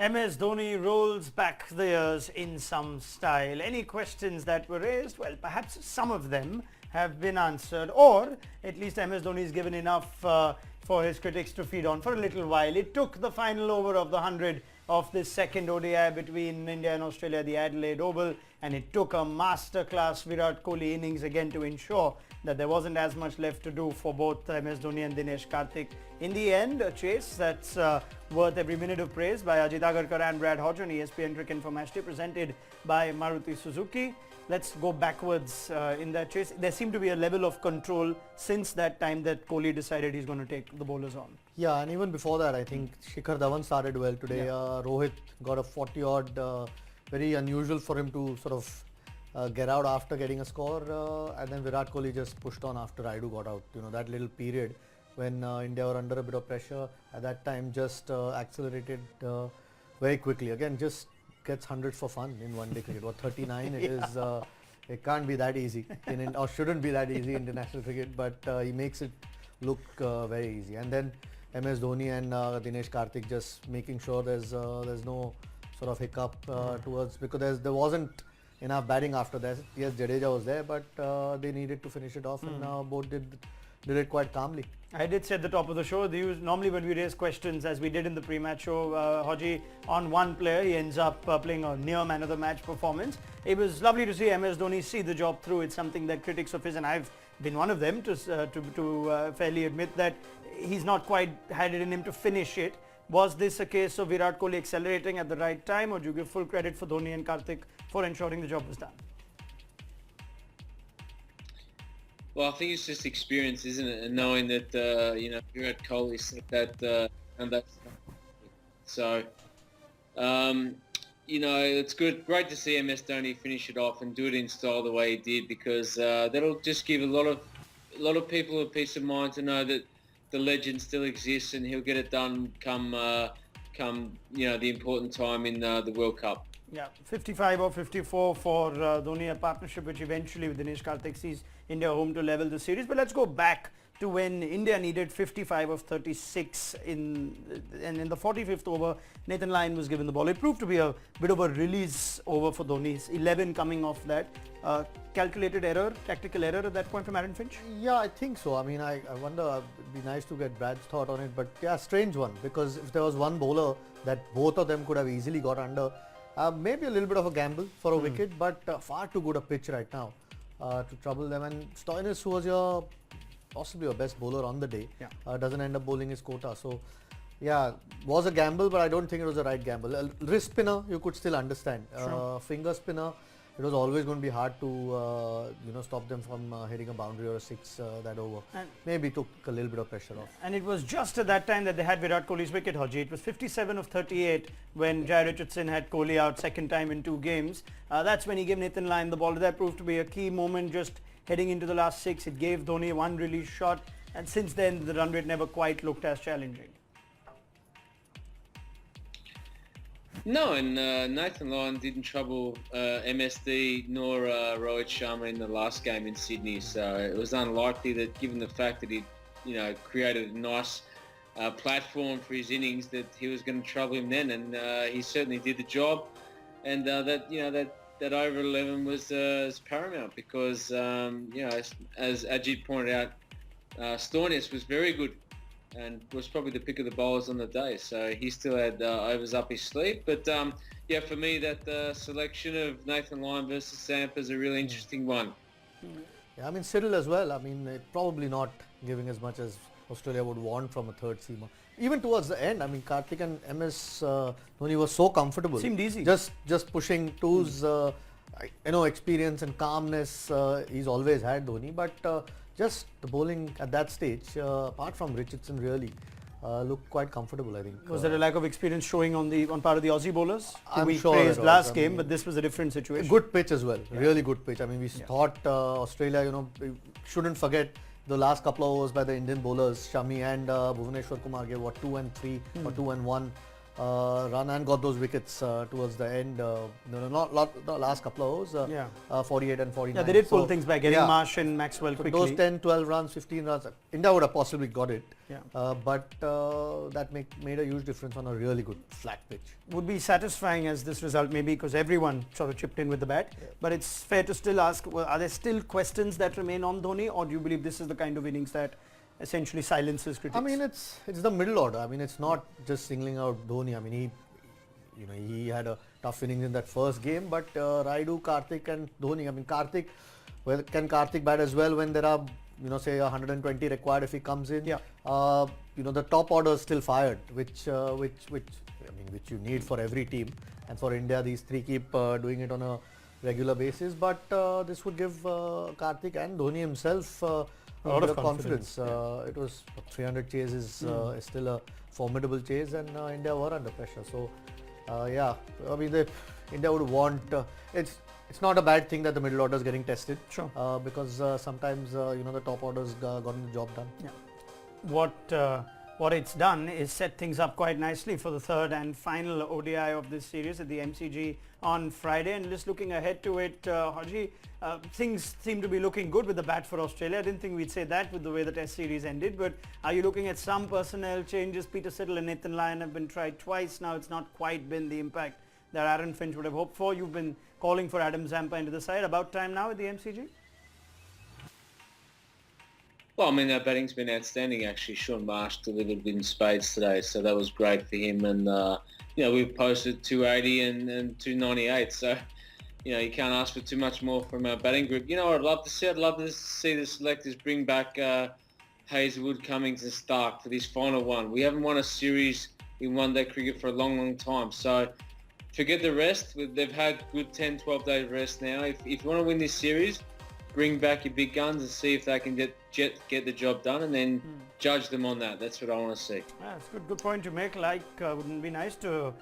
MS Dhoni rolls back the years in some style. Any questions that were raised? Well, perhaps some of them have been answered, or at least MS Dhoni is given enough for his critics to feed on for a little while. It took the final over of the 100 of this second ODI between India and Australia, the Adelaide Oval, and it took a masterclass Virat Kohli innings again to ensure that there wasn't as much left to do for both MS Dhoni and Dinesh Karthik. In the end, a chase that's worth every minute of praise by Ajit Agarkar and Brad Hodge on ESPN Cricket for Matchday, presented by Maruti Suzuki. Let's go backwards in that chase. There seemed to be a level of control since that time that Kohli decided he's going to take the bowlers on. Yeah, and even before that, I think Shikhar Dhawan started well today. Yeah. Rohit got a 40-odd, very unusual for him to sort of get out after getting a score. And then Virat Kohli just pushed on after Raidu got out. You know, that little period when India were under a bit of pressure at that time just accelerated very quickly. Again, just gets hundreds for fun in one day cricket. What, 39? It is. It can't be that easy, or shouldn't be that easy in international cricket. But he makes it look very easy. And then MS Dhoni and Dinesh Karthik just making sure there's no sort of hiccup towards, because there wasn't enough batting after that. Yes, Jadeja was there, but they needed to finish it off, and both did it quite calmly. I did say at the top of the show, normally when we raise questions, as we did in the pre-match show, Hodgie, on one player, he ends up playing a near man of the match performance. It was lovely to see MS Dhoni see the job through. It's something that critics of his, and I've been one of them, to fairly admit that he's not quite had it in him to finish it. Was this a case of Virat Kohli accelerating at the right time, or do you give full credit for Dhoni and Karthik for ensuring the job was done? Well, I think it's just experience, isn't it? And knowing that, Virat Kohli said that, and that's so, it's great to see MS Dhoni finish it off and do it in style the way he did, because that'll just give a lot of people a peace of mind to know that the legend still exists, and he'll get it done come the important time in the World Cup. Yeah, 55 or 54 for Dhoni, a partnership which eventually with Dinesh Karthik sees India home to level the series. But let's go back to when India needed 55 of 36 and in the 45th over, Nathan Lyon was given the ball. It proved to be a bit of a release over for Dhoni, 11 coming off that. Calculated error, tactical error at that point from Aaron Finch? Yeah, I think so. I mean, I wonder, it'd be nice to get Brad's thought on it, but yeah, strange one, because if there was one bowler that both of them could have easily got under, maybe a little bit of a gamble for a wicket, but far too good a pitch right now to trouble them. And Stoinis, who was possibly your best bowler on the day, doesn't end up bowling his quota. So, yeah, was a gamble, but I don't think it was the right gamble. A wrist spinner, you could still understand. Sure. Finger spinner, it was always going to be hard to stop them from hitting a boundary or a six that over. And maybe took a little bit of pressure off. And it was just at that time that they had Virat Kohli's wicket, Hodgie. It was 57 of 38 when Jai Richardson had Kohli out second time in 2 games. That's when he gave Nathan Lyon the ball. That proved to be a key moment just heading into the last 6. It gave Dhoni one release shot, and since then the run rate never quite looked as challenging. No, and Nathan Lyon didn't trouble MSD nor Rohit Sharma in the last game in Sydney, so it was unlikely that, given the fact that he, created a nice platform for his innings, that he was going to trouble him then, and he certainly did the job. And that over 11 was paramount, because as Ajit pointed out, Stoinis was very good and was probably the pick of the bowlers on the day, so he still had overs up his sleeve. But for me, that selection of Nathan Lyon versus Samp is a really interesting one. Yeah, I mean, Cyril as well. I mean, probably not giving as much as Australia would want from a third seamer. Even towards the end, I mean, Karthik and MS Dhoni were so comfortable. Seemed easy. Just pushing twos, experience and calmness he's always had, Dhoni. But just the bowling at that stage, apart from Richardson, really looked quite comfortable, I think. Was there a lack of experience showing on part of the Aussie bowlers? I'm we sure praised last game, but this was a different a situation. good pitch as well, really good pitch. I mean, we thought Australia, shouldn't forget the last couple of overs by the Indian bowlers, Shami and Bhuvneshwar Kumar gave 2 and 3 or 2 and 1. run and got those wickets towards the end. Not the last couple of hours. 48 and 49. Yeah, they did pull So, things back, getting yeah. Marsh and Maxwell So quickly. those 10, 12 runs, 15 runs, India would have possibly got it. Yeah. But that made a huge difference on a really good flat pitch. Would be satisfying as this result maybe because everyone sort of chipped in with the bat. Yeah. But it's fair to still ask, well, are there still questions that remain on Dhoni, or do you believe this is the kind of innings that essentially silences critics? I mean, it's the middle order. I mean, it's not just singling out Dhoni. I mean, he had a tough innings in that first game, but Raidu, Karthik and Dhoni. I mean, Karthik, well, can Karthik bat as well when there are, say 120 required if he comes in? Yeah. The top order is still fired, which you need for every team, and for India, these three keep doing it on a regular basis. But this would give Karthik and Dhoni himself a lot bit of confidence. It was 300 chase is still a formidable chase, and India were under pressure. So, I mean, India would want. It's not a bad thing that the middle order is getting tested. Sure. Because sometimes the top orders gotten the job done. Yeah. What it's done is set things up quite nicely for the third and final ODI of this series at the MCG on Friday. And just looking ahead to it, Haji, things seem to be looking good with the bat for Australia. I didn't think we'd say that with the way the Test series ended, but are you looking at some personnel changes? Peter Siddle and Nathan Lyon have been tried twice now. It's not quite been the impact that Aaron Finch would have hoped for. You've been calling for Adam Zampa into the side. About time now at the MCG? Well, I mean, our batting's been outstanding, actually. Shaun Marsh delivered in spades today, so that was great for him. And, we've posted 280 and 298, so, you can't ask for too much more from our batting group. I'd love to see? I'd love to see the selectors bring back Hazelwood, Cummings and Stark for this final one. We haven't won a series in one-day cricket for a long, long time, so forget the rest. They've had good 10, 12-day rest now. If you want to win this series, bring back your big guns and see if they can get the job done, and then judge them on that. That's what I want to see. Yeah, it's a good point to make. Wouldn't it be nice to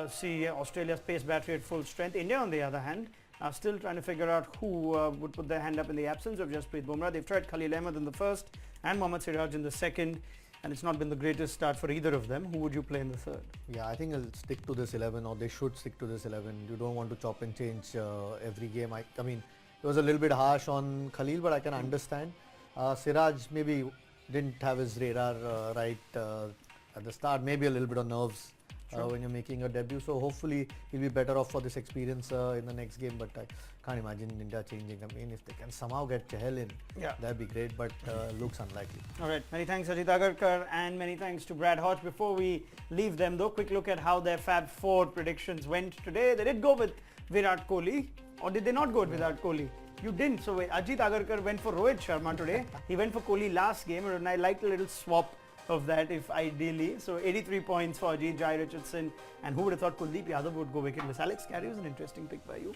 see Australia's pace battery at full strength? India, on the other hand, are still trying to figure out who would put their hand up in the absence of Jasprit Bumrah. They've tried Khalil Ahmed in the first and Mohammad Siraj in the second, and it's not been the greatest start for either of them. Who would you play in the third? Yeah, I think I'll stick to this 11, or they should stick to this 11. You don't want to chop and change every game. I mean, it was a little bit harsh on Khalil, but I can understand. Siraj maybe didn't have his radar right at the start, maybe a little bit of nerves when you're making your debut. So hopefully he'll be better off for this experience in the next game, but I can't imagine India changing. I mean, if they can somehow get Chahal in, that'd be great, but looks unlikely. All right, many thanks Ajit Agarkar, and many thanks to Brad Hodge. Before we leave them though, quick look at how their Fab 4 predictions went today. They did go with Virat Kohli, or did they not go with Virat Kohli? You didn't. So Ajit Agarkar went for Rohit Sharma today. He went for Kohli last game, and I liked a little swap of that, if ideally. So 83 points for Ajit, Jai Richardson, and who would have thought Kuldeep Yadav would go wicketless? Alex Carey was an interesting pick by you.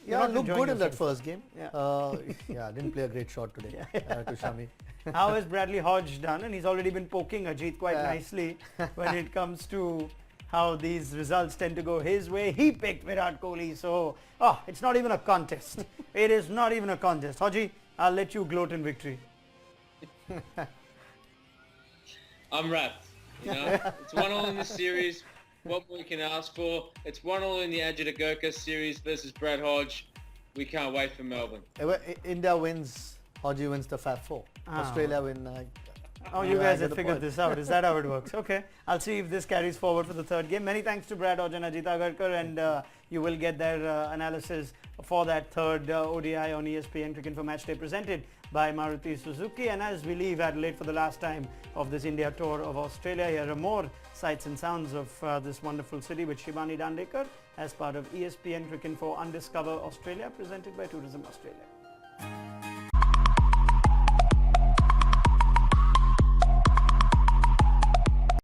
Yeah, looked good in that first game. Yeah. Didn't play a great shot today to Shami. How has Bradley Hodge done? And he's already been poking Ajit quite nicely when it comes to how these results tend to go his way. He picked Virat Kohli, so it's not even a contest. It is not even a contest. Haji, I'll let you gloat in victory. I'm wrapped. It's 1-1 in the series. What more you can ask for? It's 1-1 in the Ajit Agarkar series versus Brad Hodge. We can't wait for Melbourne. India wins, Hodgie wins the Fab 4. Australia win. You guys have figured this out. Is that how it works? Okay. I'll see if this carries forward for the third game. Many thanks to Brad Hodge and Ajit Agarkar, and you will get their analysis for that third ODI on ESPN Cricket for Matchday, presented by Maruti Suzuki. And as we leave Adelaide for the last time of this India tour of Australia, here are more sights and sounds of this wonderful city with Shivani Dandekar as part of ESPN Cricket for Undiscover Australia, presented by Tourism Australia.